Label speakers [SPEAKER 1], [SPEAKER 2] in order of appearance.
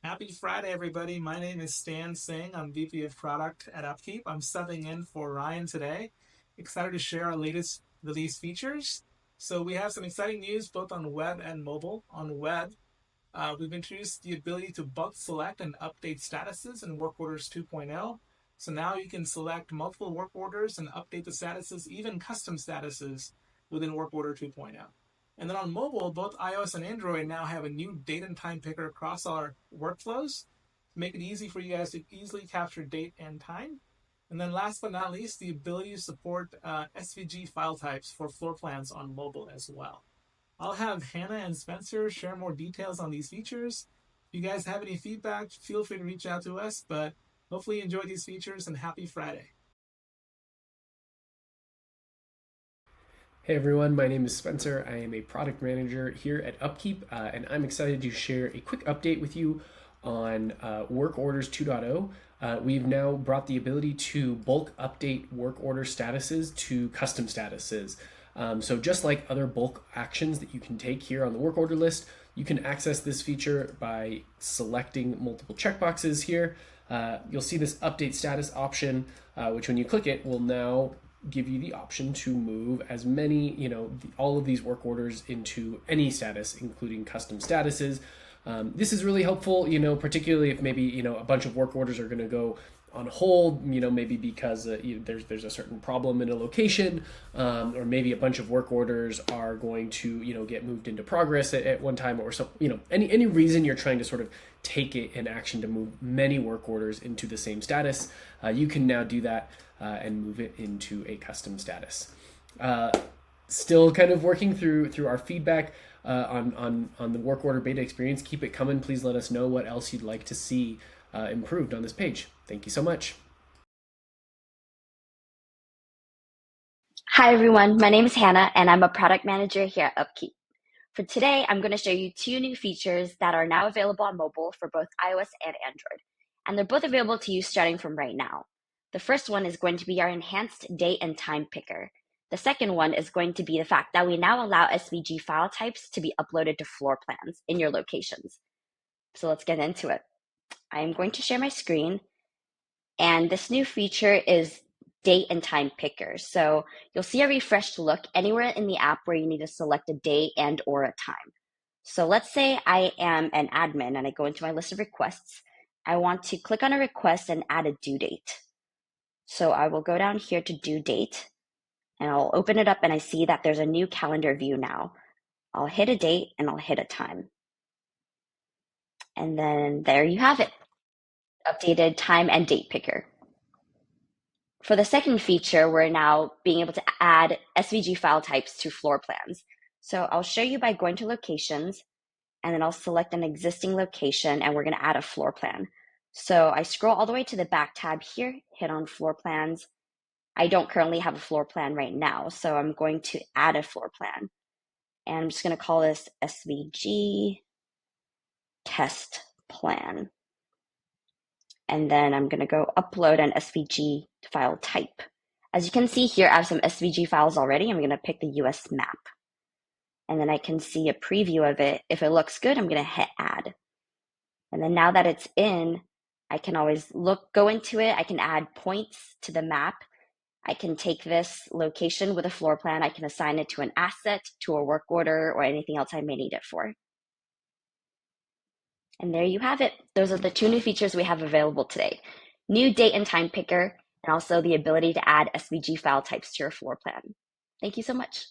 [SPEAKER 1] Happy Friday, everybody. My name is Singh. I'm VP of Product at UpKeep. I'm subbing in for Ryan today. Excited to share our latest release features. So we have some exciting news both on web and mobile. On web, we've introduced the ability to bulk select and update statuses in Work Orders 2.0. So now you can select multiple work orders and update the statuses, even custom statuses within Work Order 2.0. And then on mobile, both iOS and Android now have a new date and time picker across our workflows to make it easy for you guys to easily capture date and time. And then last but not least, the ability to support SVG file types for floor plans on mobile as well. I'll have Hannah and Spencer share more details on these features. If you guys have any feedback, feel free to reach out to us, but hopefully you enjoy these features and happy Friday.
[SPEAKER 2] Hey everyone, my name is Spencer. I am a product manager here at UpKeep, and I'm excited to share a quick update with you on Work Orders 2.0. We've now brought the ability to bulk update work order statuses to custom statuses. So just like other bulk actions that you can take here on the work order list, you can access this feature by selecting multiple checkboxes here. You'll see this update status option, which when you click it will now give you the option to move as many, all of these work orders into any status, including custom statuses. This is really helpful, particularly if maybe, a bunch of work orders are going to go on hold, maybe because there's a certain problem in a location, or maybe a bunch of work orders are going to, get moved into progress at one time, or so, any reason you're trying to sort of take an action to move many work orders into the same status, you can now do that and move it into a custom status. Still kind of working through our feedback on the work order beta experience. Keep it coming. Please let us know what else you'd like to see improved on this page. Thank you so much.
[SPEAKER 3] Hi everyone, my name is Hannah and I'm a product manager here at UpKeep. For today, I'm going to show you two new features that are now available on mobile for both iOS and Android. And they're both available to use starting from right now. The first one is going to be our enhanced date and time picker. The second one is going to be the fact that we now allow SVG file types to be uploaded to floor plans in your locations. So let's get into it. I'm going to share my screen, and this new feature is date and time picker. So you'll see a refreshed look anywhere in the app where you need to select a date and or a time. So let's say I am an admin and I go into my list of requests. I want to click on a request and add a due date. So I will go down here to due date and I'll open it up and I see that there's a new calendar view now. I'll hit a date and I'll hit a time. And then there you have it, updated time and date picker. For the second feature, we're now being able to add SVG file types to floor plans. So I'll show you by going to locations, and then I'll select an existing location, and we're going to add a floor plan. So I scroll all the way to the back tab here, hit on floor plans. I don't currently have a floor plan right now, so I'm going to add a floor plan. And I'm just going to call this SVG test plan. And then I'm going to go upload an SVG file type. As you can see here, I have some SVG files already. I'm going to pick the US map. And then I can see a preview of it. If it looks good, I'm going to hit add. And then now that it's in, I can always go into it. I can add points to the map. I can take this location with a floor plan. I can assign it to an asset, to a work order, or anything else I may need it for. And there you have it. Those are the two new features we have available today. New date and time picker, and also the ability to add SVG file types to your floor plan. Thank you so much.